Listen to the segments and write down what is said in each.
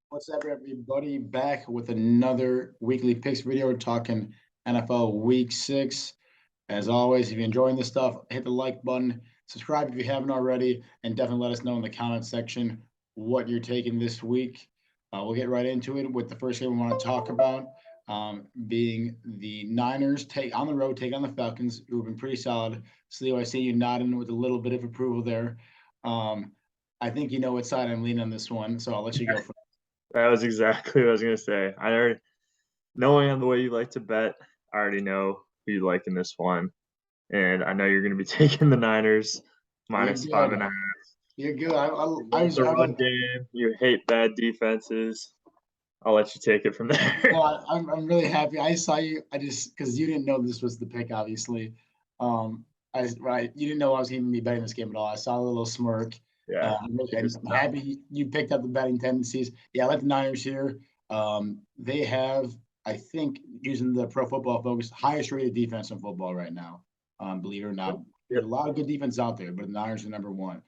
What's up, everybody? Back with another weekly picks video. We're talking NFL Week 6. As always, if you're enjoying this stuff, hit the like button, subscribe if you haven't already, and definitely let us know in the comment section what you're taking this week. We'll get right into it with the first game we want to talk about, being the Niners take on the road, take on the Falcons, who have been pretty solid. So I see you nodding with a little bit of approval there. Um, I think you know what side I'm leaning on this one, so I'll let you go first. That was exactly what I was gonna say. I already knowing on the way you like to bet, I already know who you like in this one. And I know you're gonna be taking the Niners You're minus five good. and a half. You're good. You love the I run like. game, you hate bad defenses. I'll let you take it from No, there. I'm really happy. I saw you. I just because you didn't know this was the pick, obviously. Right. You didn't know I was going to be betting this game at all. I saw a little smirk. Yeah. I'm happy you picked up the betting tendencies. Yeah, I like the Niners here. They have, I think, using the Pro Football Focus, highest rated defense in football right now. Believe it or not, there's Yep. a lot of good defense out there, but the Niners are number one.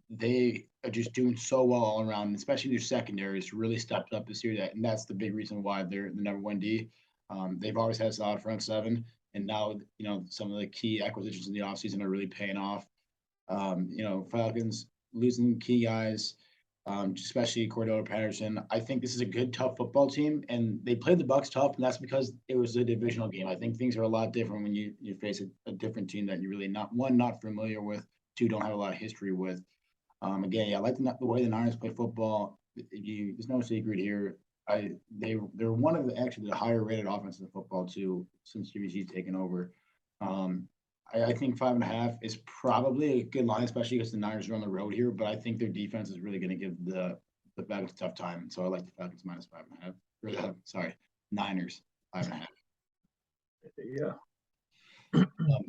They are just doing so well all around, especially their secondaries really stepped up this year. And that's the big reason why they're the number one D. They've always had a solid front seven, and now some of the key acquisitions in the offseason are really paying off. Falcons losing key guys, especially Cordell Patterson. I think this is a good, tough football team, and they played the Bucks tough, and that's because it was a divisional game. I think things are a lot different when you face a different team that you really not familiar with, two don't have a lot of history with. Again, yeah, I like the way the Niners play football. There's no secret here. They're one of the higher rated offenses in football too since GBG's taken over. Um, I think 5.5 is probably a good line, especially because the Niners are on the road here. But I think their defense is really going to give the Falcons a tough time. So I like the Falcons minus 5.5. Sorry, Niners 5.5. Yeah.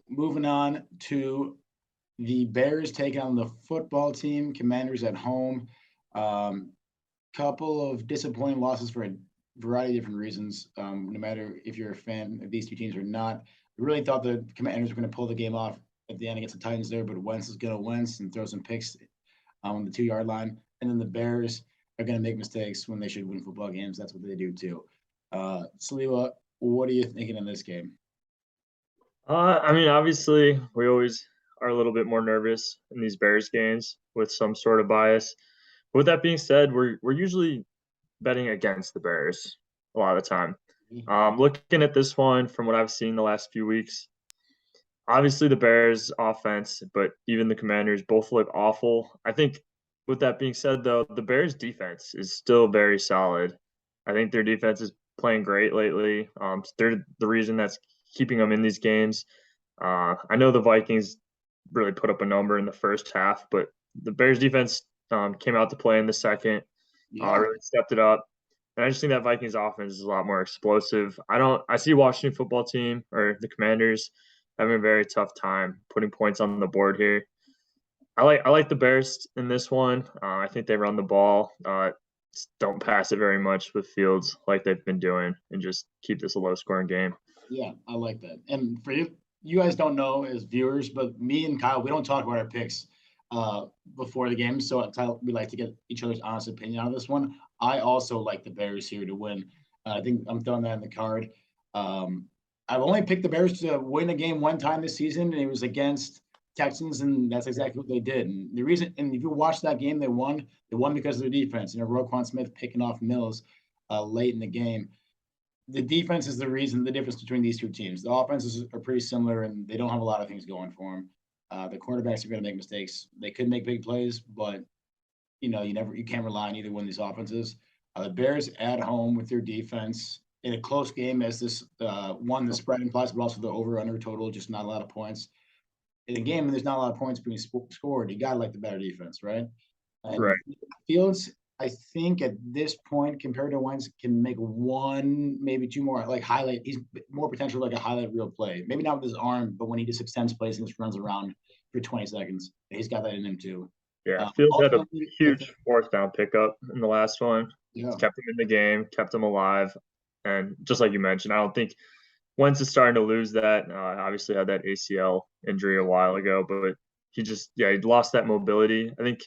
Moving on to the Bears taking on the football team. Commanders at home. Um, Couple of disappointing losses for a variety of different reasons. No matter if you're a fan of these two teams or not, I really thought the Commanders were going to pull the game off at the end against the Titans there, but Wentz is going to Wentz and throw some picks on the 2 yard line, and then the Bears are going to make mistakes when they should win football games. That's what they do too. Saliwa, what are you thinking in this game? I mean, obviously, we always are a little bit more nervous in these Bears games with some sort of bias. With that being said, we're usually betting against the Bears a lot of the time. Looking at this one from what I've seen the last few weeks, obviously the Bears offense, but even the Commanders both look awful. I think with that being said, though, the Bears defense is still very solid. I think their defense is playing great lately. They're the reason that's keeping them in these games. I know the Vikings really put up a number in the first half, but the Bears defense came out to play in the second, Yeah, really stepped it up. And I just think that Vikings offense is a lot more explosive. I see Washington football team or the Commanders having a very tough time putting points on the board here. I like the Bears in this one. I think they run the ball. Don't pass it very much with Fields like they've been doing, and just keep this a low scoring game. yeah, I like that. And for you guys don't know as viewers, but me and Kyle, we don't talk about our picks before the game. So we like to get each other's honest opinion on this one. I also like the Bears here to win. I think I'm throwing that in the card. Um, I've only picked the Bears to win a game one time this season, and it was against Texans, and that's exactly what they did. And the reason, and if you watch that game, they won. They won because of their defense. Roquan Smith picking off Mills late in the game. The defense is the difference between these two teams. The offenses are pretty similar, and they don't have a lot of things going for them. The quarterbacks are going to make mistakes. They could make big plays, but you can't rely on either one of these offenses. The Bears at home with their defense in a close game as this one the spread implies, but also the over under total, just not a lot of points. In a game, and there's not a lot of points being scored. You got to like the better defense, right? And Right. Fields, I think at this point, compared to Wentz, can make one, maybe two more like highlight. He's more potential like a highlight reel play. Maybe not with his arm, but when he just extends plays and just runs around for 20 seconds, he's got that in him too. Yeah. Fields had a Ultimately, I think, huge fourth down pickup in the last one. yeah, Kept him in the game, kept him alive. And just like you mentioned, I don't think Wentz is starting to lose that. Obviously had that ACL injury a while ago, but he lost that mobility. I think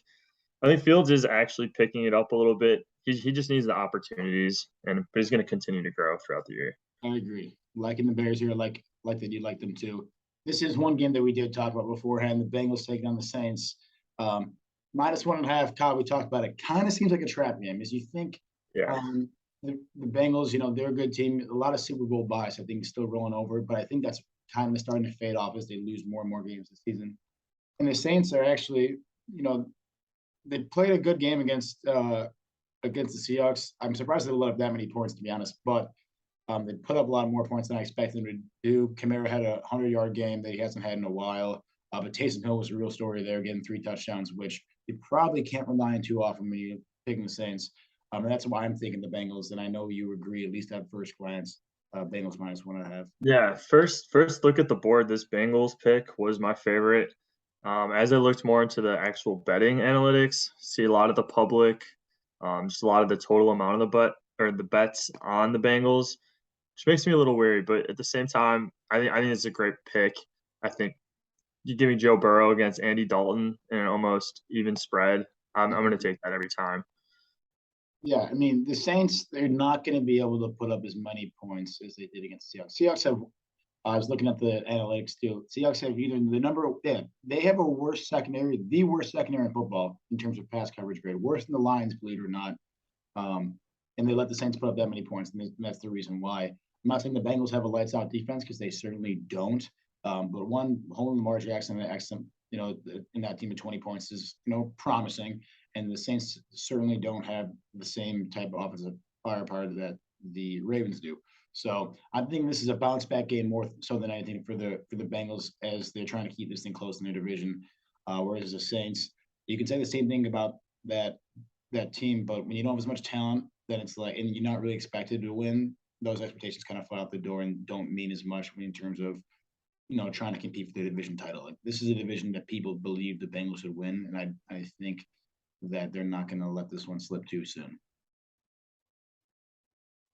I think Fields is actually picking it up a little bit. He just needs the opportunities, but he's going to continue to grow throughout the year. I agree. Liking the Bears here, like that you like them too. This is one game that we did talk about beforehand. The Bengals taking on the Saints. -1.5. Kyle, we talked about it. Kind of seems like a trap game. As you think, Yeah. the Bengals, they're a good team. A lot of Super Bowl bias, I think, still rolling over. But I think that's kind of starting to fade off as they lose more and more games this season. And the Saints are actually, they played a good game against the Seahawks. I'm surprised they let up that many points, to be honest. But they put up a lot more points than I expected them to do. Kamara had a 100-yard game that he hasn't had in a while. But Taysom Hill was a real story there, getting 3 touchdowns, which you probably can't rely on too often when you're picking the Saints. And that's why I'm thinking the Bengals. And I know you agree, at least at first glance. Bengals -1.5. Yeah, first look at the board. This Bengals pick was my favorite. As I looked more into the actual betting analytics, see a lot of the public, just a lot of the total amount of the bets on the Bengals, which makes me a little wary. But at the same time, I think it's a great pick. I think you give me Joe Burrow against Andy Dalton in an almost even spread. I'm going to take that every time. Yeah, I mean, the Saints, they're not going to be able to put up as many points as they did against the Seahawks. Seahawks have, I was looking at the analytics too. Seahawks have either the number of, yeah, they have the worst secondary in football in terms of pass coverage grade, worse than the Lions, believe it or not. And they let the Saints put up that many points, and that's the reason why. I'm not saying the Bengals have a lights out defense because they certainly don't. But one holding Lamar Jackson in that team of 20 points is promising, and the Saints certainly don't have the same type of offensive firepower that the Ravens do. So I think this is a bounce back game more so than anything for the Bengals as they're trying to keep this thing close in their division. Whereas the Saints, you can say the same thing about that team, but when you don't have as much talent, then it's like, and you're not really expected to win, those expectations kind of fly out the door and don't mean as much in terms of trying to compete for the division title. Like, this is a division that people believe the Bengals should win, and I think that they're not going to let this one slip too soon.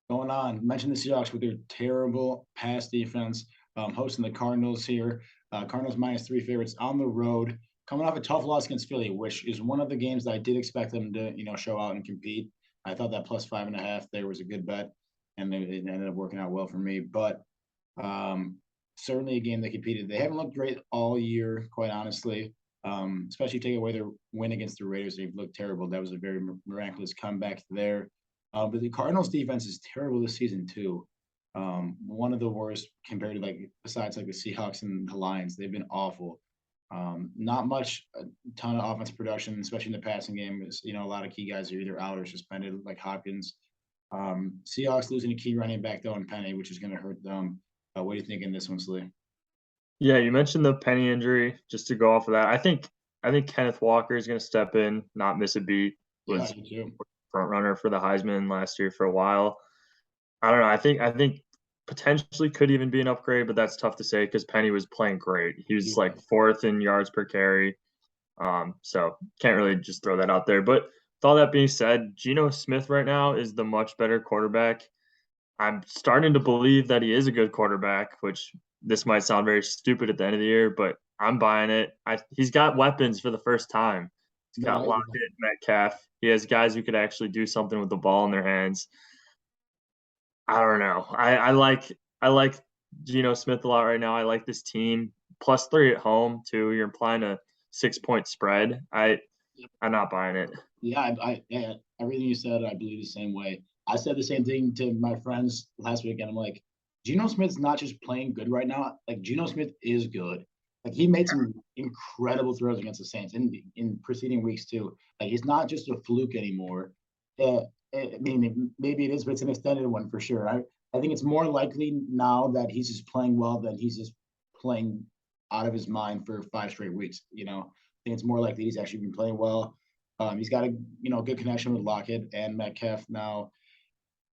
Going on, mention the Seahawks with their terrible pass defense, hosting the Cardinals here. Cardinals -3 favorites on the road, coming off a tough loss against Philly, which is one of the games that I did expect them to show out and compete. I thought that +5.5 there was a good bet, and it ended up working out well for me. But certainly a game they competed. They haven't looked great all year, quite honestly. Especially take away their win against the Raiders, they've looked terrible. That was a very miraculous comeback there. But the Cardinals defense is terrible this season too. One of the worst compared to besides the Seahawks and the Lions. They've been awful. Not much, a ton of offensive production, especially in the passing game. A lot of key guys are either out or suspended, like Hopkins. Seahawks losing a key running back though in Penny, which is going to hurt them. What do you think in this one, Slee? Yeah, you mentioned the Penny injury. Just to go off of that, I think Kenneth Walker is going to step in, not miss a beat. Yeah, Was me too. front runner for the Heisman last year for a while. I don't know. I think potentially could even be an upgrade, but that's tough to say because Penny was playing great. He was like 4th in yards per carry. So can't really just throw that out there. But with all that being said, Geno Smith right now is the much better quarterback. I'm starting to believe that he is a good quarterback, which this might sound very stupid at the end of the year, but I'm buying it. He's got weapons for the first time. He's got Lockett, Metcalf. He has guys who could actually do something with the ball in their hands. I don't know. I like Geno Smith a lot right now. I like this team. +3 at home too. You're implying a 6-point spread. I'm not buying it. Yeah, yeah, everything you said, I believe the same way. I said the same thing to my friends last weekend. I'm like, Geno Smith's not just playing good right now. Like, Geno Smith is good. Like, he made some incredible throws against the Saints in preceding weeks too. Like, he's not just a fluke anymore. I mean, maybe it is, but it's an extended one for sure. I think it's more likely now that he's just playing well than he's just playing out of his mind for 5 straight weeks. I think it's more likely he's actually been playing well. He's got a good connection with Lockett and Metcalf now.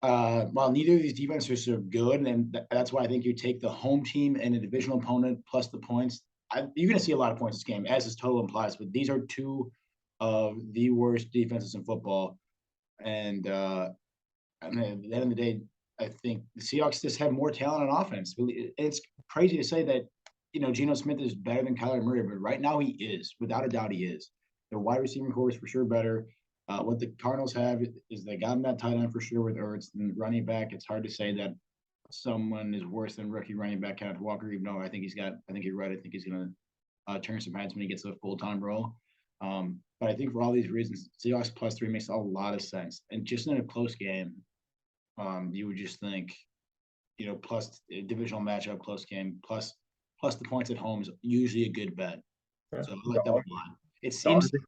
While neither of these defenses are good, and that's why I think you take the home team and a divisional opponent plus the points. You're going to see a lot of points this game, as this total implies. But these are two of the worst defenses in football, and at the end of the day, I think the Seahawks just have more talent on offense. It's crazy to say that Geno Smith is better than Kyler Murray, but right now he is, without a doubt, he is. Their wide receiving core is for sure better. What the Cardinals have is they got him that tight end for sure with Ertz and running back. It's hard to say that someone is worse than rookie running back Kenneth Walker, even though I think you're right. I think he's going to turn some heads when he gets a full-time role. But I think for all these reasons, Seahawks +3 makes a lot of sense. And just in a close game, you would just think, plus a divisional matchup, close game, plus the points at home is usually a good bet. Yeah. So I like that one a lot. It Dogs, seems.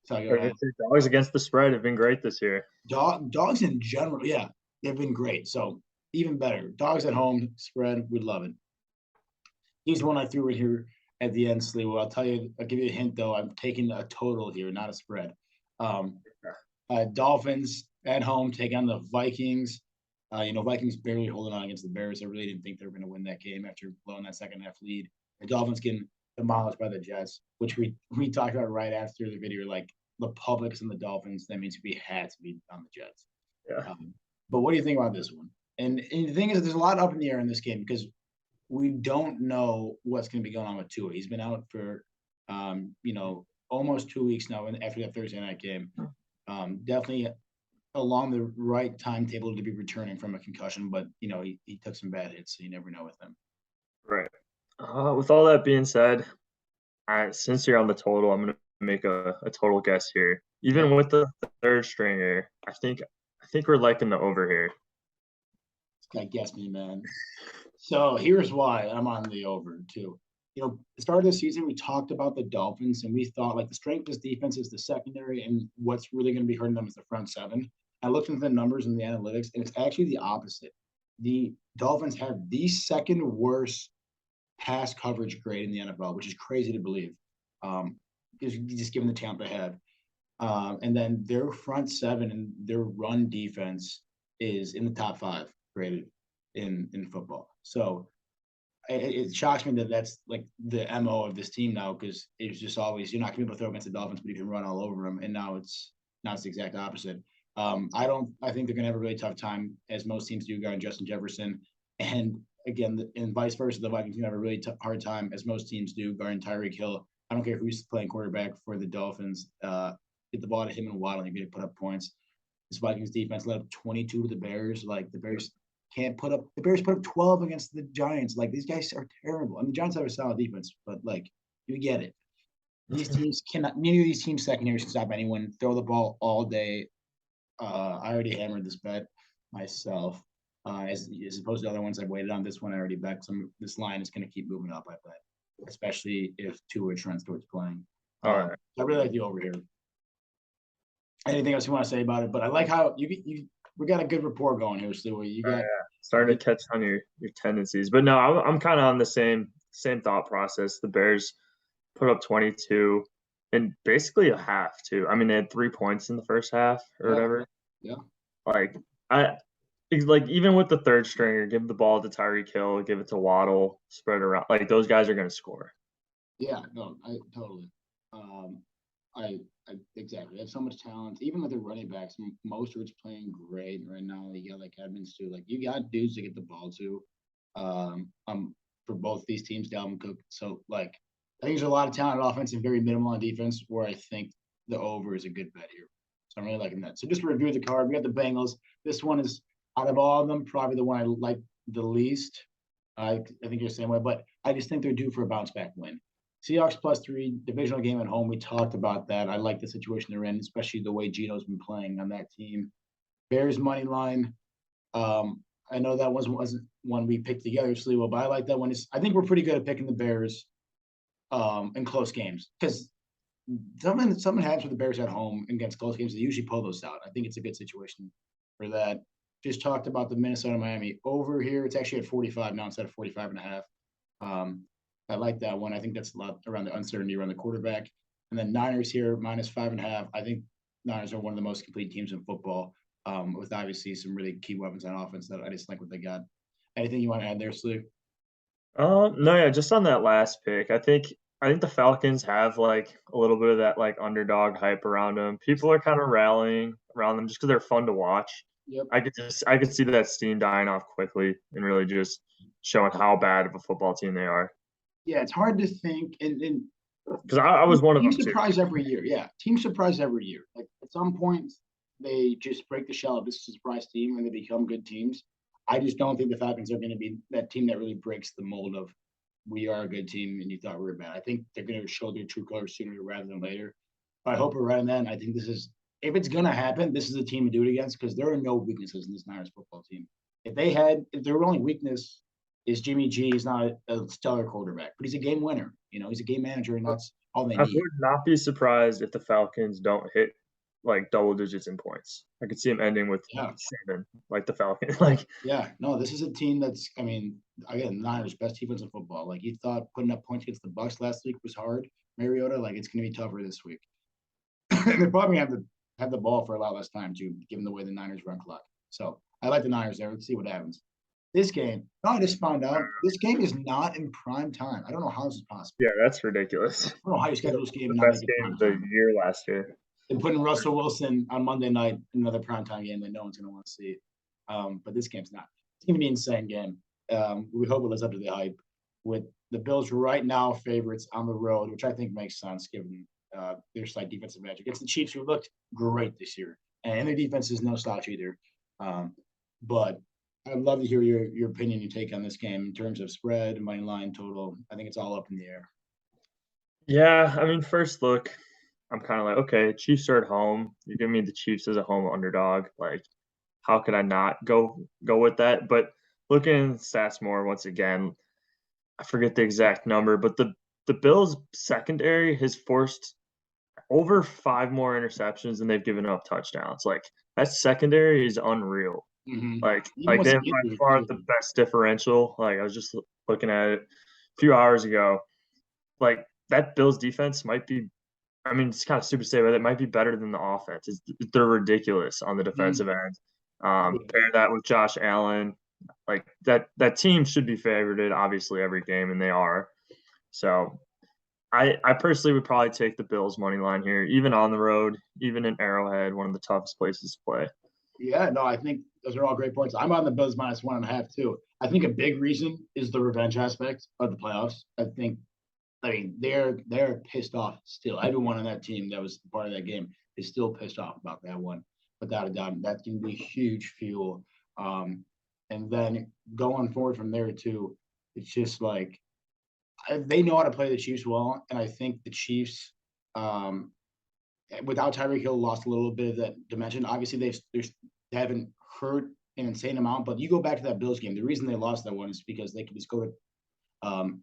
Sorry, go ahead. dogs against the spread have been great this year. Dogs in general, yeah, they've been great. So even better. Dogs at home spread, we'd love it. Here's one I threw in here at the end, Slee. I'll give you a hint though. I'm taking a total here, not a spread. Dolphins at home take on the Vikings. Vikings barely holding on against the Bears. I really didn't think they were going to win that game after blowing that second half lead. The Dolphins getting demolished by the Jets, which we talked about right after the video. Like the public's and the Dolphins, that means we had to be on the Jets. Yeah. But what do you think about this one? And the thing is, there's a lot up in the air in this game because we don't know what's going to be going on with Tua. He's been out for, almost 2 weeks now after that Thursday night game. Definitely along the right timetable to be returning from a concussion, but, he took some bad hits, so you never know with him. Right. With all that being said, since you're on the total, I'm going to make a total guess here. Even with the third stringer, I think we're liking the over here. This guy gets me, man. So here's why I'm on the over too. The start of the season, we talked about the Dolphins, and we thought like the strength of this defense is the secondary, and what's really going to be hurting them is the front seven. I looked into the numbers and the analytics, and it's actually the opposite. The Dolphins have the second worst pass coverage grade in the NFL, which is crazy to believe, just given the talent they have. And then their front seven and their run defense is in the top 5 graded in football. So it shocks me that that's like the MO of this team now, because it's just always you're not gonna be able to throw against the Dolphins, but you can run all over them. And now it's the exact opposite. I think they're gonna have a really tough time, as most teams do, guarding Justin Jefferson. And again, and vice versa, the Vikings gonna have a really hard time, as most teams do, guarding Tyreek Hill. I don't care who's playing quarterback for the Dolphins. Get the ball to him and Waddle, and you're gonna put up points. This Vikings defense let up 22 to the Bears. Like the Bears can't put up. The Bears put up 12 against the Giants. Like these guys are terrible. I mean, the Giants have a solid defense, but like you get it. These teams cannot. Neither of these teams secondaries can stop anyone. Throw the ball all day. I already hammered this bet myself. As opposed to the other ones I've waited on. This one I already bet. This line is going to keep moving up, I bet, especially if Tua trends towards playing. All right. I really like the over here. Anything else you want to say about it? But I like how we got a good rapport going here, so you got starting to catch on your tendencies. But no, I'm kind of on the same thought process. The Bears put up 22 and basically a half too. I mean, they had 3 points in the first half or whatever. Yeah. Like even with the third stringer, give the ball to Tyreek Hill, give it to Waddle, spread around. Like those guys are going to score. Yeah, no, I totally. I exactly. They have so much talent. Even with the running backs, Mostert's playing great right now. You got like Edmonds too. Like you got dudes to get the ball to. For both these teams, Dalvin Cook. So like, I think there's a lot of talent on offense and very minimal on defense. Where I think the over is a good bet here. So I'm really liking that. So just to review the card, we got the Bengals. This one is out of all of them probably the one I like the least. I think you're the same way, but I just think they're due for a bounce back win. Seahawks +3, divisional game at home. We talked about that. I like the situation they're in, especially the way Gino's been playing on that team. Bears money line. I know that wasn't one we picked together, Sliwa, but I like that one. I think we're pretty good at picking the Bears in close games, because something happens with the Bears at home against close games. They usually pull those out. I think it's a good situation for that. Just talked about the Minnesota-Miami over here. It's actually at 45 now instead of 45.5. I like that one. I think that's a lot around the uncertainty around the quarterback. And then Niners here, -5.5. I think Niners are one of the most complete teams in football, with obviously some really key weapons on offense that I just like what they got. Anything you want to add there, Slew? No, yeah, just on that last pick, I think the Falcons have like a little bit of that like underdog hype around them. People are kind of rallying around them just because they're fun to watch. Yep. I could see that steam dying off quickly and really just showing how bad of a football team they are. Yeah, it's hard to think, and because I was one of Team them too. surprise every year. Yeah, team surprise every year. Like at some point, they just break the shell of this is a surprise team and they become good teams. I just don't think the Falcons are going to be that team that really breaks the mold of we are a good team and you thought we were bad. I think they're going to show their true colors sooner rather than later. But I hope we're right on that. I think this is if it's going to happen, this is a team to do it against because there are no weaknesses in this Niners football team. If their only weakness is Jimmy G, he's not a stellar quarterback, but he's a game winner. He's a game manager, and that's all they I need. would not be surprised if the Falcons don't hit like double digits in points. I could see them ending with Yeah. 7, like the Falcons. Like, Yeah, no, this is a team that's, I mean, again, the Niners best defense in football. Like you thought putting up points against the Bucks last week was hard, Mariota. Like it's going to be tougher this week. And they're probably going to have the ball for a lot less time too, given the way the Niners run clock. So I like the Niners there. Let's see what happens. This game, I just found out this game is not in prime time. I don't know how this is possible. yeah, that's ridiculous. I don't know how you schedule this game The and not best make it game prime of the time. year last year. And putting Russell Wilson on Monday night, another primetime game that no one's going to want to see. But this game's not. It's going to be an insane game. We hope it lives up to the hype. With the Bills right now favorites on the road, which I think makes sense given their slight defensive edge against the Chiefs, who looked great this year, and their defense is no slouch either. But I'd love to hear your opinion, your take on this game in terms of spread, money line, total. I think it's all up in the air. Yeah, I mean, first look, I'm kind of like, okay, Chiefs are at home. You're giving me the Chiefs as a home underdog. Like, how could I not go with that? But looking at the stats more once again, I forget the exact number, but the Bills secondary has forced over 5 more interceptions than they've given up touchdowns. Like that secondary is unreal. Mm-hmm. Even Like with they some have by injuries far too. the best differential. Like I was just looking at it a few hours ago. Like that Bills defense might be. I mean, it's kind of stupid to say, but it might be better than the offense. They're ridiculous on the defensive end. Pair that with Josh Allen, like that team should be favored obviously every game, and they are. So I personally would probably take the Bills money line here, even on the road, even in Arrowhead, one of the toughest places to play. Yeah, no, I think those are all great points. I'm on the Bills -1.5 too. I think a big reason is the revenge aspect of the playoffs. I mean, they're pissed off still. Everyone on that team that was part of that game is still pissed off about that one, without a doubt. That can be huge fuel. And then going forward from there too, it's just like they know how to play the Chiefs well, and I think the Chiefs, without Tyreek Hill, lost a little bit of that dimension. Obviously, they haven't hurt an insane amount, but you go back to that Bills game. The reason they lost that one is because they could just go to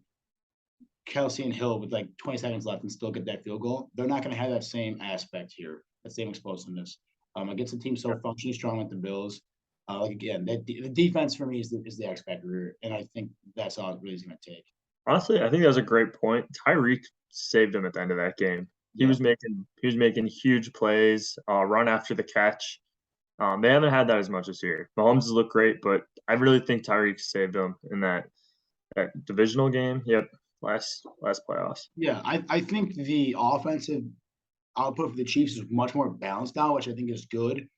Kelsey and Hill with like 20 seconds left and still get that field goal. They're not going to have that same aspect here, that same explosiveness against a team so functionally strong like the Bills. Like again, the defense for me is the X factor, and I think that's all it really is going to take. Honestly, I think that was a great point. Tyreek saved him at the end of that game. He Yeah. was making huge plays, run after the catch. They haven't had that as much this year. Mahomes has looked great, but I really think Tyreek saved them in that divisional game. Yep, last playoffs. Yeah, I think the offensive output for the Chiefs is much more balanced now, which I think is good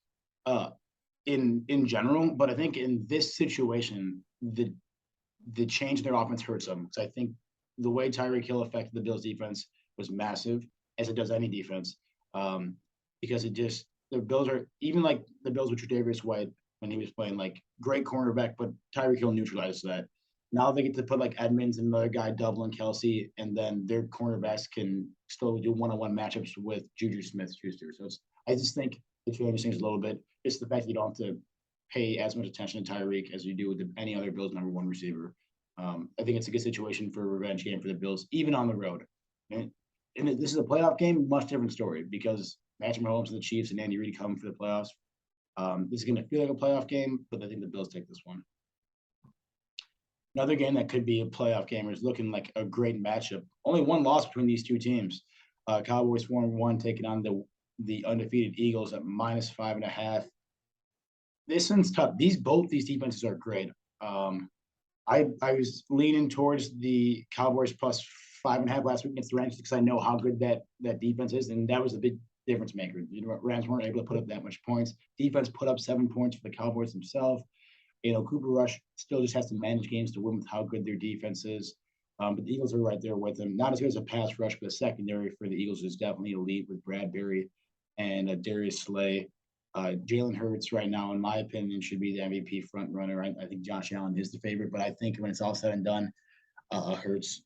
in general. But I think in this situation, the change in their offense hurts them. Because I think the way Tyreek Hill affected the Bills defense was massive, as it does any defense. Because the Bills are even like the Bills with Tre'Davious White when he was playing like great cornerback, but Tyreek Hill neutralized that. Now they get to put like Edmonds and another guy doubling Kelsey, and then their cornerbacks can still do one-on-one matchups with Juju Smith-Schuster. So I just think it changes things a little bit. It's the fact that you don't have to pay as much attention to Tyreek as you do with any other Bills #1 receiver. I think it's a good situation for a revenge game for the Bills, even on the road. And this is a playoff game, much different story because Patrick Mahomes and the Chiefs and Andy Reid come for the playoffs. This is going to feel like a playoff game, but I think the Bills take this one. Another game that could be a playoff game is looking like a great matchup. Only one loss between these two teams. Cowboys 4-1 taking on the undefeated Eagles at -5.5. This one's tough. Both these defenses are great. I was leaning towards the Cowboys +5.5 last week against the Rams because I know how good that defense is, and that was a big difference maker. Rams weren't able to put up that much points. Defense put up 7 points for the Cowboys themselves. Cooper Rush still just has to manage games to win with how good their defense is. But the Eagles are right there with them. Not as good as a pass rush, but the secondary for the Eagles is definitely elite with Bradbury and Darius Slay. Jalen Hurts right now, in my opinion, should be the MVP front runner. I think Josh Allen is the favorite, but I think when it's all said and done, Hurts,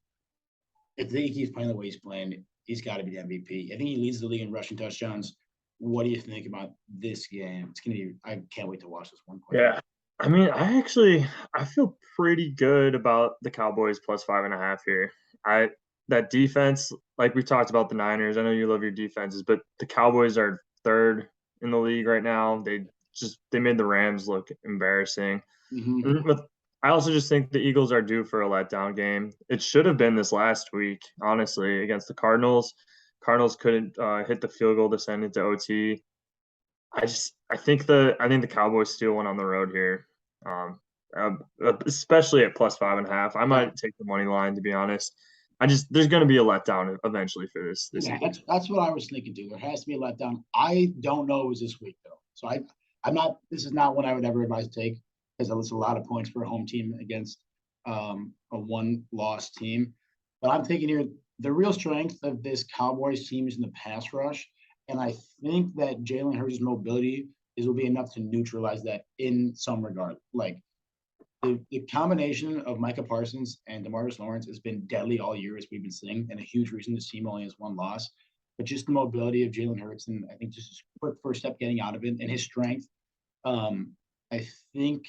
if he keeps playing the way he's playing, he's got to be the MVP. I think he leads the league in rushing touchdowns. What do you think about this game? It's gonna be. I can't wait to watch this one. Yeah. I mean, I feel pretty good about the Cowboys plus 5.5 here. I that defense, like we talked about the Niners. I know you love your defenses, but the Cowboys are third in the league right now. They made the Rams look embarrassing. Mm-hmm. But I also just think the Eagles are due for a letdown game. It should have been this last week, honestly, against the Cardinals. Cardinals couldn't hit the field goal to send it to OT. I think the Cowboys steal one on the road here, especially at plus 5.5. I might take the money line, to be honest. There's going to be a letdown eventually for this Yeah, game. that's what I was thinking too. There has to be a letdown. I don't know it was this week though, so I'm not. This is not one I would ever advise to take because it's a lot of points for a home team against a one-loss team. But I'm thinking here the real strength of this Cowboys team is in the pass rush, and I think that Jalen Hurts' mobility will be enough to neutralize that in some regard. Like the combination of Micah Parsons and DeMarcus Lawrence has been deadly all year, as we've been seeing, and a huge reason this team only has one loss. But just the mobility of Jalen Hurts, and I think just his quick first step getting out of it, and his strength, I think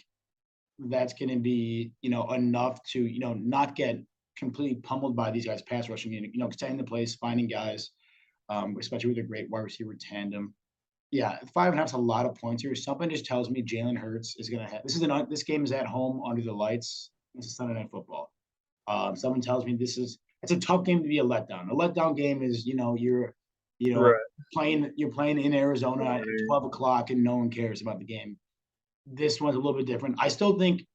that's going to be enough to not get completely pummeled by these guys pass rushing, extending the place, finding guys, especially with a great wide receiver tandem. Yeah, 5.5 is a lot of points here. Something just tells me Jalen Hurts is going to have. This game is at home under the lights. It's a Sunday Night Football. Someone tells me it's a tough game to be a letdown. A letdown game is Right. playing in Arizona at 12 o'clock and no one cares about the game. This one's a little bit different. I still think.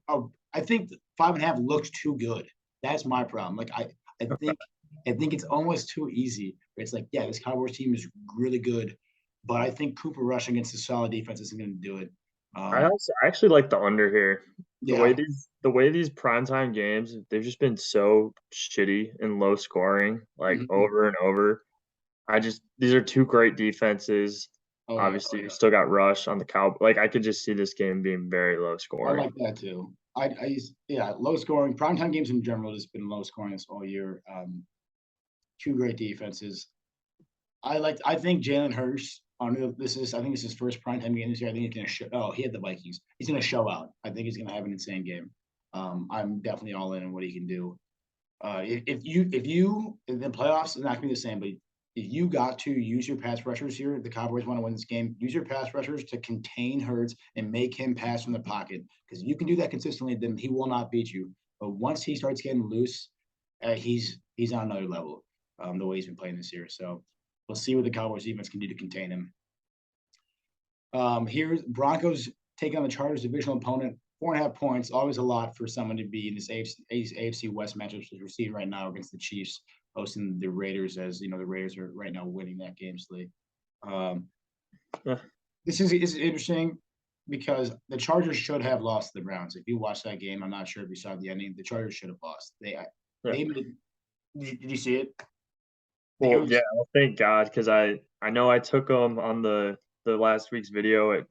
I think 5.5 looks too good. That's my problem. Like I think it's almost too easy. It's like, yeah, this Cowboys team is really good, but I think Cooper Rush against a solid defense isn't going to do it. I actually like the under here. Yeah. The way these primetime games, they've just been so shitty and low scoring, like over and over. These are two great defenses. Obviously, you still got Rush on the Cow. Like I could just see this game being very low I scoring. like that too. Low scoring. Primetime games in general has been low scoring this all year. Two great defenses. I think Jalen Hurts I think this is his first primetime game this year. I think he's gonna show. Oh, he had the Vikings. He's gonna show out. I think he's gonna have an insane game. I'm definitely all in on what he can do. If you in the playoffs, it's not gonna be the same. But if you got to use your pass rushers here, the Cowboys want to win this game. Use your pass rushers to contain Hurts and make him pass from the pocket. Because if you can do that consistently, then he will not beat you. But once he starts getting loose, he's on another level. The way he's been playing this year. So we'll see what the Cowboys defense can do to contain him. Here's Broncos taking on the Chargers divisional opponent. 4.5 points, always a lot for someone to be in this AFC West matchup as we're seeing right now against the Chiefs, hosting the Raiders. As you know, the Raiders are right now winning that game slate. This is interesting because the Chargers should have lost to the Browns. If you watched that game, I'm not sure if you saw the ending. The Chargers should have lost. Did you see it? Well, yeah, well, thank God, because I know I took them on the last week's video at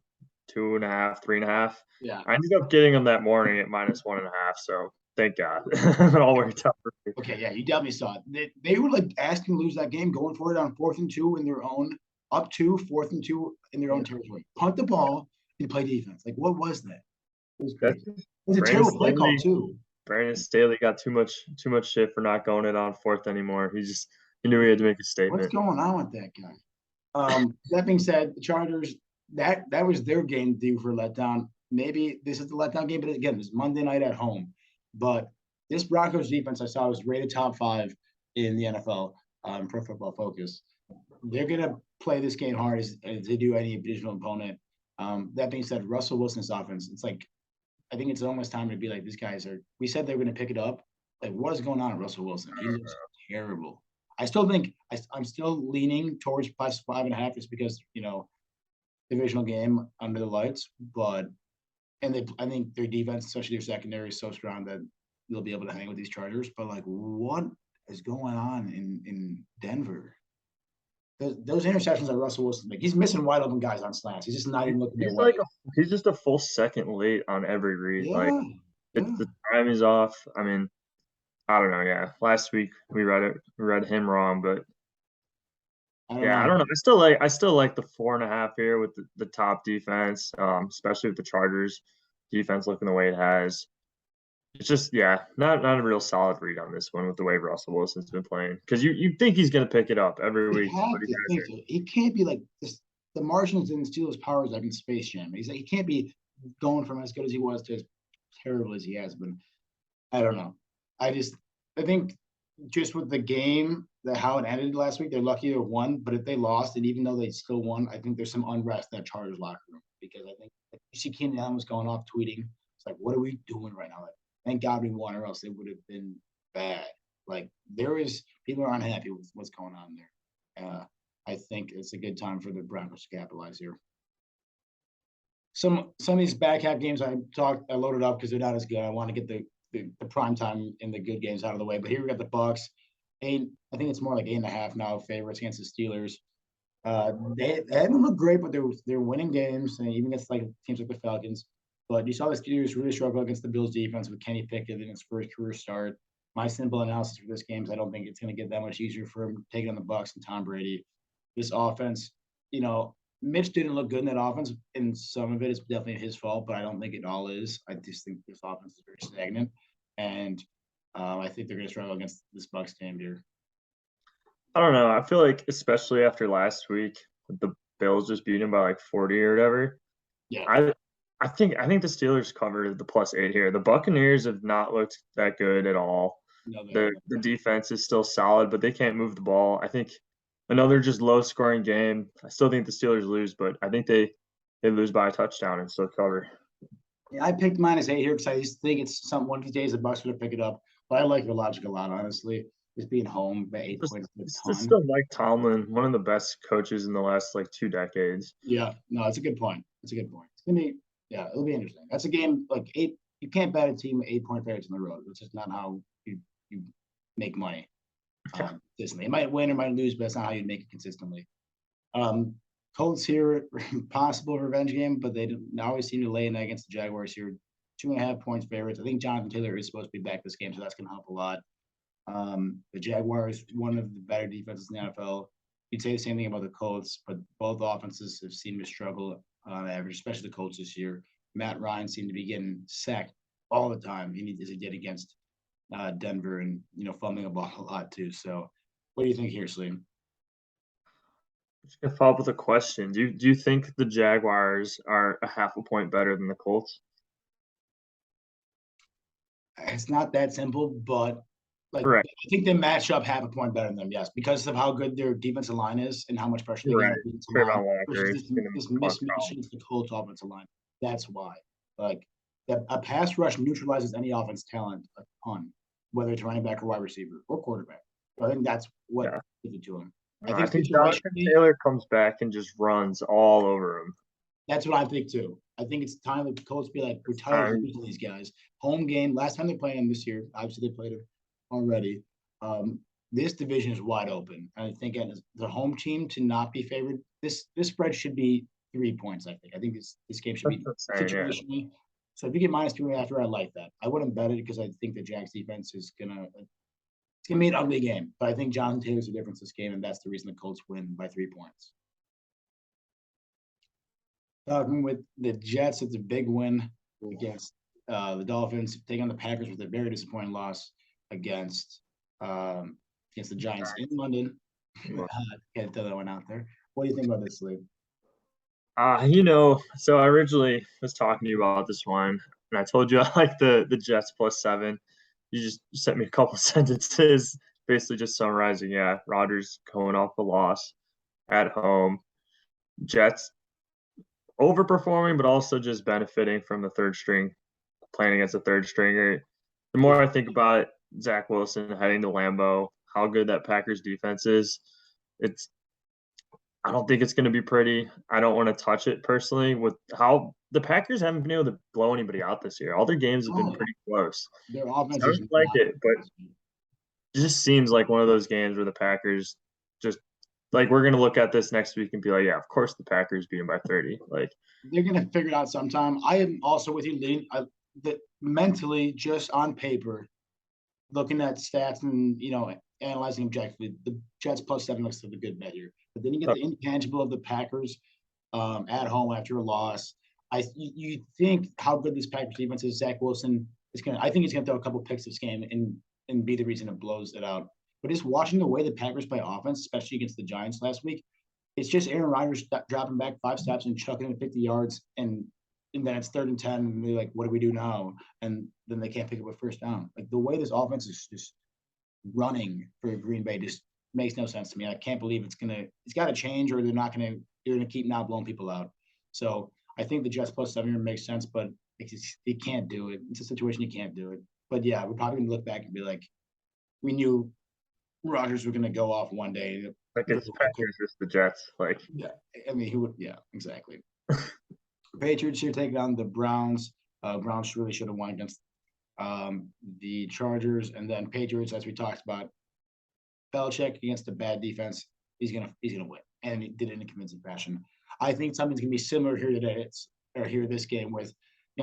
2.5, 3.5. Yeah. I ended up getting them that morning at -1.5. So thank God, it all worked out for me. Okay, yeah, you definitely saw it. They were like asking to lose that game, going for it on 4th and 2 in their own, up to 4th and 2 in their own territory. Punt the ball and play defense. Like, what was that? It was crazy. It was a terrible play call too. Brandon Staley got too much shit for not going it on 4th anymore. He knew he had to make a statement. What's going on with that guy? That being said, the Chargers, that was their game due for letdown. Maybe this is the letdown game, but again, it's Monday night at home. But this Broncos defense I saw was rated top 5 in the NFL, Pro Football Focus. They're going to play this game hard as they do any divisional opponent. That being said, Russell Wilson's offense, it's like, I think it's almost time to be like, these guys are, we said they were going to pick it up. Like, what is going on with Russell Wilson? He looks terrible. I still think I'm still leaning towards plus 5.5 just because, divisional game under the lights. But I think their defense, especially their secondary, is so strong that they'll be able to hang with these Chargers. But like, what is going on in Denver? Those interceptions that Russell Wilson make, he's missing wide open guys on slants. He's just not even looking their He's way. he's just a full second late on every read. Like Yeah, it's yeah. the time is off. I mean, I don't know. Yeah, last week we read him wrong, but I don't yeah, I know. don't know. I still like the 4.5 here with the top defense, especially with the Chargers defense looking the way it has. It's just not a real solid read on this one with the way Russell Wilson's been playing because you think he's gonna pick it up every You week, have but he to think hasn't. so. He can't be like this. The Martians didn't steal his powers like in Space Jam. He's like, he can't be going from as good as he was to as terrible as he has been. I don't know. I think just with the game, how it ended last week, they're lucky they won. But if they lost, and even though they still won, I think there's some unrest in that Chargers locker room because I think you see Keenan Allen was going off tweeting. It's like, what are we doing right now? Like, thank God we won, or else it would have been bad. Like there is people are unhappy with what's going on there. I think it's a good time for the Broncos to capitalize here. Some of these back half games I loaded up because they're not as good. I want to get the prime time and the good games out of the way. But here we got the Bucks. I think it's more like 8.5 now favorites against the Steelers. They haven't looked great, but they're winning games, and even against like teams like the Falcons. But you saw the Steelers really struggle against the Bills defense with Kenny Pickett in his first career start. My simple analysis for this game is I don't think it's going to get that much easier for him taking on the Bucks and Tom Brady. This offense, Mitch didn't look good in that offense, and some of it is definitely his fault, but I don't think it all is. I just think this offense is very stagnant, and I think they're going to struggle against this Bucks team here. I don't know. I feel like especially after last week, with the Bills just beating by like 40 or whatever. Yeah, I think the Steelers covered the +8 here. The Buccaneers have not looked that good at all. no, they The haven't. the defense is still solid, but they can't move the ball. I think another just low scoring game. I still think the Steelers lose, but I think they lose by a touchdown and still cover. Yeah, I picked -8 here because I just think it's one of these days the Bucks would pick it up. But I like your logic a lot, honestly. Just being home by 8 points is a It's ton. still Mike Tomlin, one of the best coaches in the last like 2 decades. Yeah, no, it's a good point. It's a good point. It's gonna be, yeah, it'll be interesting. That's a game like 8. You can't bet a team 8-point favorites on the road. It's just not how you make money. Consistently, it might win or might lose, but that's not how you make it consistently. Colts here, possible revenge game, but they always seem to lay in that against the Jaguars here. 2.5 points favorites. I think Jonathan Taylor is supposed to be back this game, so that's going to help a lot. The Jaguars, one of the better defenses in the NFL. You'd say the same thing about the Colts, but both offenses have seemed to struggle on average, especially the Colts this year. Matt Ryan seemed to be getting sacked all the time. As he did against Denver, and fumbling the ball a lot too. So, what do you think here, Slim? Just gonna follow up with a question. Do you think the Jaguars are a half a point better than the Colts? It's not that simple, but like Correct. I think they match up half a point better than them, yes, because of how good their defensive line is and how much pressure they get Right. on the defensive line Trayvon Walker versus is gonna this cause mismatch problems. against the Colts offensive line. That's why. Like a pass rush neutralizes any offense talent a ton, whether it's running back or wide receiver or quarterback. So I think that's what Yeah. gives it to him. I I think think Jonathan situationally, Taylor comes back and just runs all over him. that's what I think too. I think it's time that the Colts be like, we're tired of losing these guys. Home game, last time they played them this year, obviously they played it already. This division is wide open. And I think as the home team to not be favored, this spread should be 3 points, I think. I think this game should be That's insane, yeah. situationally. So if you get -2.5, I like that. I wouldn't bet it because I think the Jags defense is gonna be an ugly game. But I think Jonathan Taylor's the difference this game, and that's the reason the Colts win by 3 points. Talking with the Jets, it's a big win against the Dolphins. Taking on the Packers with a very disappointing loss against the Giants in London. Can't throw that one out there. What do you think about this league? So I originally was talking to you about this one, and I told you I like the Jets +7. You just sent me a couple sentences, basically just summarizing. Yeah, Rodgers going off a loss at home. Jets overperforming, but also just benefiting from the third string, playing against the third stringer. The more I think about it, Zach Wilson heading to Lambeau, how good that Packers defense is, it's I don't think it's gonna be pretty. I don't wanna touch it personally with how the Packers haven't been able to blow anybody out this year. All their games have been Oh, pretty close. their So offense I is don't like not it, but it just seems like one of those games where the Packers just like, we're gonna look at this next week and be like, "Yeah, of course the Packers beat them by 30." Like, they're gonna figure it out sometime. I am also with you, lean that mentally, just on paper, looking at stats and analyzing objectively, the Jets +7 looks like a good bet here. But then you get uh, the intangible of the Packers at home after a loss. You think how good this Packers defense is. Zach Wilson is gonna. I think he's gonna throw a couple picks this game and be the reason it blows it out. But just watching the way the Packers play offense, especially against the Giants last week, it's just Aaron Rodgers dropping back 5 steps and chucking it 50 yards, and then it's 3rd and 10, and they're like, "What do we do now?" And then they can't pick up a first down. Like the way this offense is just running for Green Bay just makes no sense to me. I can't believe it's got to change, or they're gonna keep now blowing people out. So I think the Jets +7 makes sense, but you can't do it. It's a situation you can't do it. But yeah, we're probably gonna look back and be like, we knew Rodgers was gonna go off one day. like it's Packers versus the Jets. Like, Yeah, I mean, he would. Yeah, exactly. Patriots here taking on the Browns. Browns really should have won against the Chargers, and then Patriots, as we talked about, Belichick against a bad defense, he's gonna win, and he did it in a convincing fashion. I think something's gonna be similar here today. Or here this game with,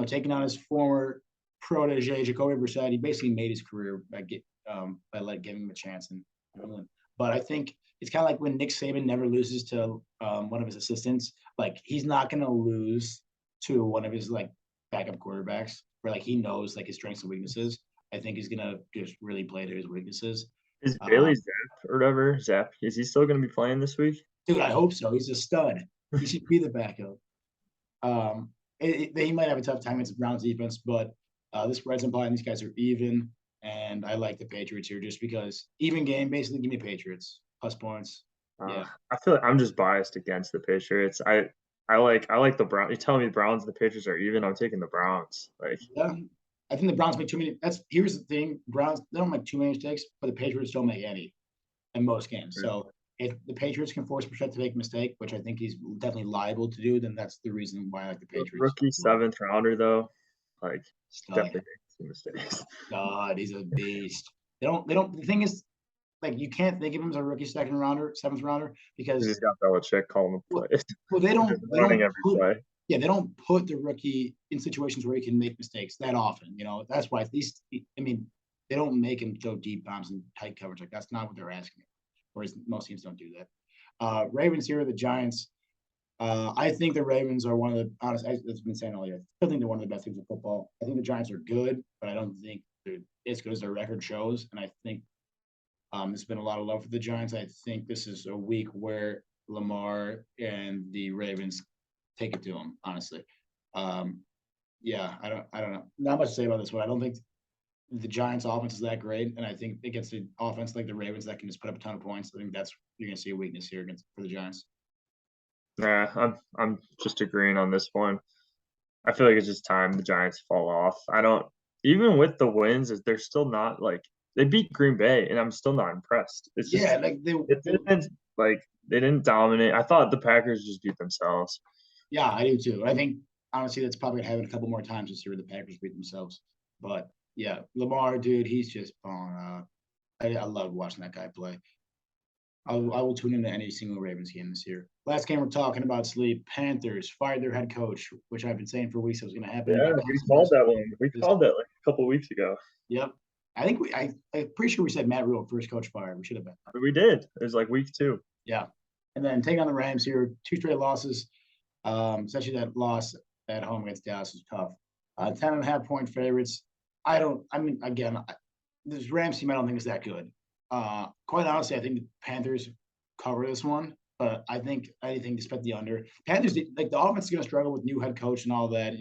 taking on his former protege Jacoby Brissett. He basically made his career by giving him a chance and win. But I think it's kind of like when Nick Saban never loses to one of his assistants. Like he's not gonna lose to one of his like backup quarterbacks, where like he knows like his strengths and weaknesses. I think he's gonna just really play to his weaknesses. is Uh, Bailey Zapp or whatever, Zapp, is he still gonna be playing this week? Dude, I hope so. He's a stud. He should be the backup. He might have a tough time against the Browns defense, but this spread's implying these guys are even, and I like the Patriots here just because even game. Basically, give me Patriots +points. Uh, Yeah, I feel like I'm just biased against the Patriots. I like the Browns. You tell me the Browns and the Patriots are even, I'm taking the Browns. Like, yeah. I think the Browns make too many. Here's the thing: Browns they don't make too many mistakes, but the Patriots don't make any in most games. So if the Patriots can force Brissett to make a mistake, which I think he's definitely liable to do, then that's the reason why I like the Patriots. rookie 7th rounder though, like Stud, definitely making some mistakes. stud. He's a beast. They don't. The thing is, like you can't think of him as a rookie 2nd rounder, 7th rounder You because just got Belichick calling the well, plays, well they don't just they running don't every put play. yeah they don't put the rookie in situations where he can make mistakes that often. That's why at least I mean they don't make him throw deep bombs and tight coverage. Like that's not what they're asking him. Whereas most teams don't do that. Ravens here, the Giants. I think the Ravens are one of the honest. I've been saying all year. I still think they're one of the best teams in football. I think the Giants are good, but I don't think they're as good as their record shows. And I think there's been a lot of love for the Giants. I think this is a week where Lamar and the Ravens take it to them. Honestly, um, yeah, I don't know. Not much to say about this one. I don't think the Giants' offense is that great, and I think against the offense like the Ravens that can just put up a ton of points, I think that's you're going to see a weakness here for the Giants. Nah, I'm just agreeing on this one. I feel like it's just time the Giants fall off. I don't even with the wins, they're still not like they beat Green Bay, and I'm still not impressed. It's Yeah, just like it didn't like they didn't dominate. I thought the Packers just beat themselves. yeah, I do too. I think honestly that's probably happened a couple more times this year where the Packers beat themselves. But yeah, Lamar, dude, he's just balling out. I love watching that guy play. I will tune into any single Ravens game this year. Last game we're talking about sleep. Panthers fired their head coach, which I've been saying for weeks it was going to happen. Yeah, we called that one. We called that like a couple weeks ago. Yep. I think I'm pretty sure we said Matt Rule first coach fired. We should have been. We did. It was like week 2. Yeah. And then take on the Rams here. 2 straight losses. Especially that loss at home against Dallas was tough. 10.5 point favorites. I mean, again, this Rams team I don't think is that good. Quite honestly, I think the Panthers cover this one, but I think anything to bet the under. Panthers, like the offense is going to struggle with new head coach and all that,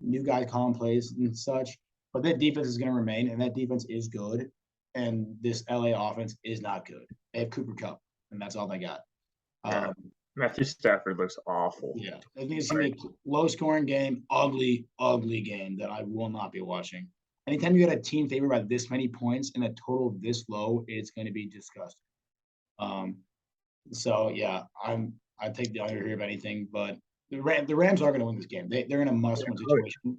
new guy calling plays and such, but that defense is going to remain, and that defense is good. And this LA offense is not good. They have Cooper Kupp, and that's all they got. Yeah. Um, Matthew Stafford looks awful. yeah, I think it's going to be a low scoring game, ugly, ugly game that I will not be watching. Anytime you get a team favored by this many points and a total this low, it's going to be disgusting. Um, So yeah, I take the under here of anything, but the Rams are going to win this game. They're in a must win Oh, situation,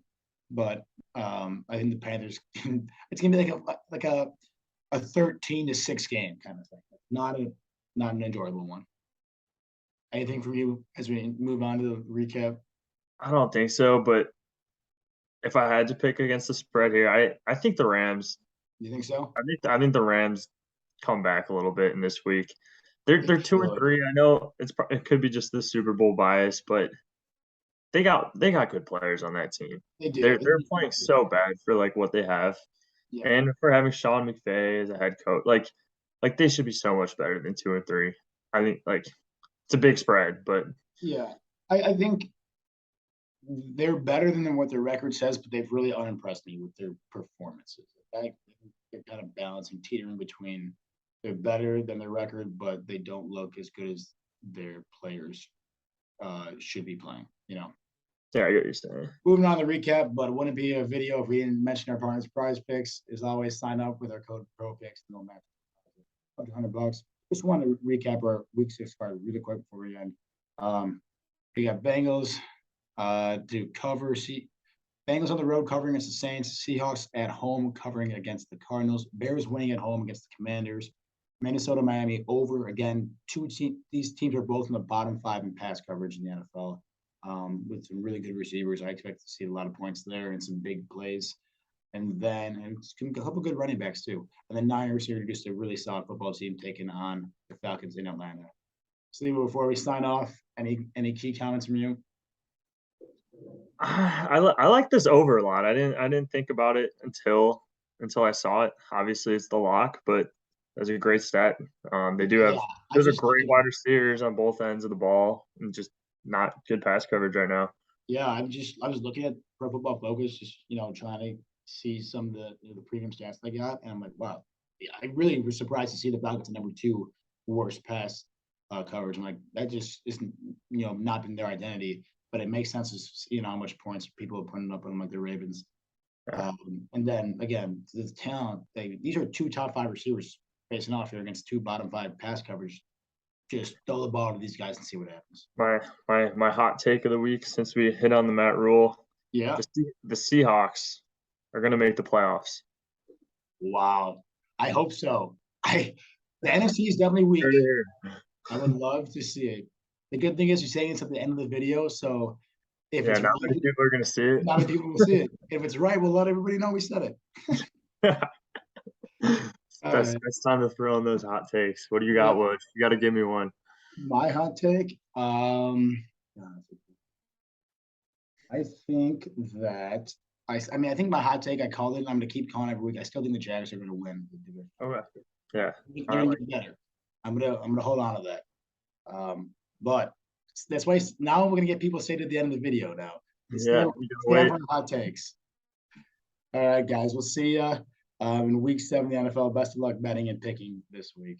but I think the Panthers it's going to be like a 13-6 game kind of thing. Not an enjoyable one. Anything from you as we move on to the recap? I don't think so, but if I had to pick against the spread here, I think the Rams. You think so? I think the Rams come back a little bit in this week. They're They they're 2 and should. 3. I know it could be just the Super Bowl bias, but they got good players on that team. They do. They're playing so bad for like what they have, Yeah. and for having Sean McVay as a head coach, like they should be so much better than 2 and 3. I think like it's a big spread, but Yeah. I think they're better than what their record says, but they've really unimpressed me with their performances. They're kind of balancing, teetering between they're better than their record, but they don't look as good as their players should be playing. yeah, I get what you're saying. Moving on to the recap, but it wouldn't be a video if we didn't mention our partners' prize picks. As always, sign up with our code PROPICS. No match, $100. Just want to recap our week 6 card really quick before we end. We got Bengals to cover. Bengals on the road covering against the Saints. Seahawks at home covering against the Cardinals. Bears winning at home against the Commanders. Minnesota, Miami over again. These teams are both in the bottom 5 in pass coverage in the NFL. With some really good receivers. I expect to see a lot of points there and some big plays. And then a couple good running backs too. And the Niners are just a really solid football team taking on the Falcons in Atlanta. Steve, before we sign off, any key comments from you? I like this over a lot. I didn't think about it until I saw it. Obviously, it's the lock, but that's a great stat. They do Yeah, have I those are just great wide receivers on both ends of the ball, and just not good pass coverage right now. yeah, I was looking at Pro Football Focus, just trying to see some of the premium stats they got, and I'm like, wow, yeah, I really was surprised to see the Falcons at number 2 worst pass coverage. I'm like, that just isn't not been their identity, but it makes sense as how much points people are putting up on like the Ravens. Yeah. And then again, the talent. These are 2 top 5 receivers facing off here against 2 bottom 5 pass coverage. Just throw the ball to these guys and see what happens. My hot take of the week, since we hit on the Matt Rule, Yeah. the Seahawks are going to make the playoffs. Wow. I hope so. The NFC is definitely weak. I would love to see it. The good thing is you're saying it's at the end of the video, so if Yeah, it's not right, many people are going to see it. not many people will see it. If it's right, we'll let everybody know we said it. All right. That's time to throw in those hot takes. What do you got, Yeah. Wood? You got to give me one. My hot take. I think that I mean I think my hot take I called it. I'm going to keep calling every week. I still think the Jags are going to win the division. Okay. Yeah. They're going to get better. I'm gonna hold on to that. But that's why now we're gonna get people say to the end of the video now. Yeah. Stay for hot takes. All right, guys. We'll see you in week 7 of the NFL. Best of luck betting and picking this week.